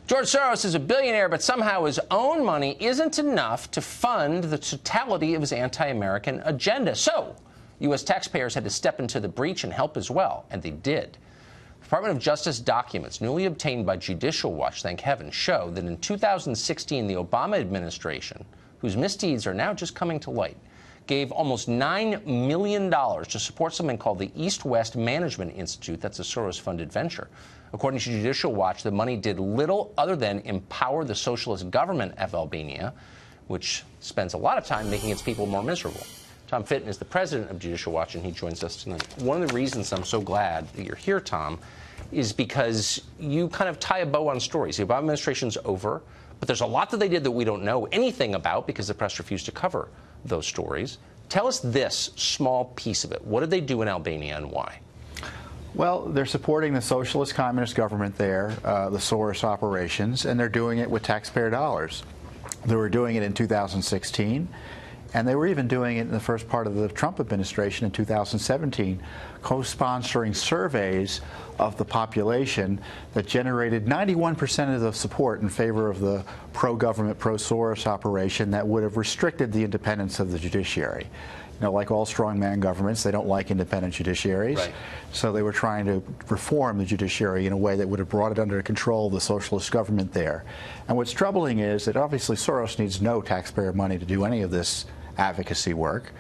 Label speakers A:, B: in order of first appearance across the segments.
A: George Soros is a billionaire, but somehow his own money isn't enough to fund the totality of his anti-American agenda. So, U.S. taxpayers had to step into the breach and help as well, and they did. Department of Justice documents newly obtained by Judicial Watch, thank heaven, show that in 2016, the Obama administration, whose misdeeds are now just coming to light, gave almost $9 million to support something called the East-West Management Institute. That's a Soros-funded venture. According to Judicial Watch, the money did little other than empower the socialist government of Albania, which spends a lot of time making its people more miserable. Tom Fitton is the president of Judicial Watch, and he joins us tonight. One of the reasons I'm so glad that you're here, Tom, is because you kind of tie a bow on stories. The Obama administration's over, but there's a lot that they did that we don't know anything about because the press refused to cover those stories. Tell us this small piece of it. What did they do in Albania and why?
B: Well, they're supporting the socialist communist government there, the Soros operations, and they're doing it with taxpayer dollars. They were doing it in 2016, and they were even doing it in the first part of the Trump administration in 2017, co-sponsoring surveys of the population that generated 91% of the support in favor of the pro-government, pro-Soros operation that would have restricted the independence of the judiciary. You know, like all strongman governments, they don't like independent judiciaries. Right. So they were trying to reform the judiciary in a way that would have brought it under control of the socialist government there. And what's troubling is that obviously Soros needs no taxpayer money to do any of this advocacy work.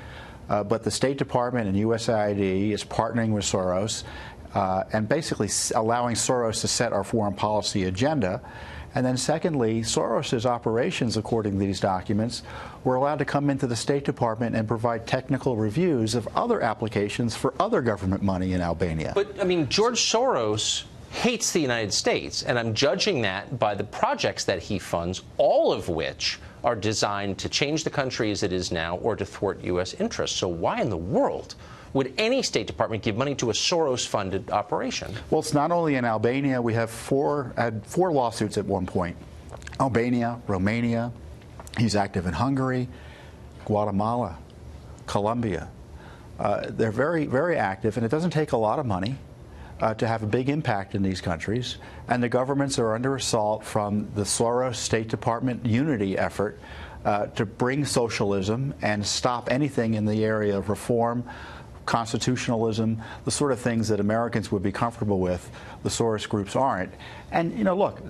B: But the State Department and USAID is partnering with Soros and basically allowing Soros to set our foreign policy agenda. And then secondly, Soros's operations, according to these documents, were allowed to come into the State Department and provide technical reviews of other applications for other government money in Albania.
A: But, I mean, George Soros hates the United States, and I'm judging that by the projects that he funds, all of which are designed to change the country as it is now or to thwart U.S. interests. So why in the world would any State Department give money to a Soros-funded operation?
B: Well, it's not only in Albania. We have had four lawsuits at one point. Albania, Romania, he's active in Hungary, Guatemala, Colombia. They're very, very active, and it doesn't take a lot of money to have a big impact in these countries. And the governments are under assault from the Soros State Department unity effort to bring socialism and stop anything in the area of reform, constitutionalism, the sort of things that Americans would be comfortable with. The Soros groups aren't. And, you know, look,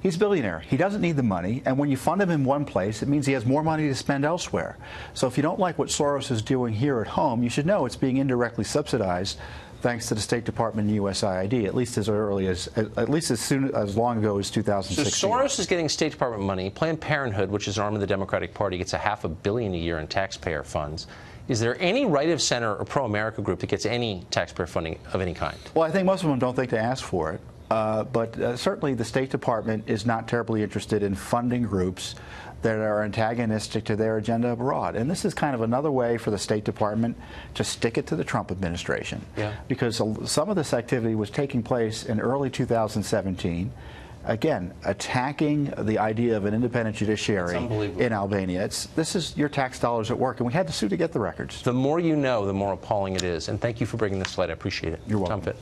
B: he's a billionaire. He doesn't need the money. And when you fund him in one place, it means he has more money to spend elsewhere. So if you don't like what Soros is doing here at home, you should know it's being indirectly subsidized thanks to the State Department and USAID, at least as long ago as 2016.
A: So Soros is getting State Department money. Planned Parenthood, which is an arm of the Democratic Party, gets $500 million a year in taxpayer funds. Is there any right of center or pro-America group that gets any taxpayer funding of any kind?
B: Well, I think most of them don't think to ask for it. But certainly the State Department is not terribly interested in funding groups that are antagonistic to their agenda abroad. And this is kind of another way for the State Department to stick it to the Trump administration. Yeah. Because some of this activity was taking place in early 2017. Again, attacking the idea of an independent judiciary in Albania. This is your tax dollars at work, and we had to sue to get the records.
A: The more you know, the more appalling it is. And thank you for bringing this to light. I appreciate it.
B: You're welcome.
A: Tom Fitton.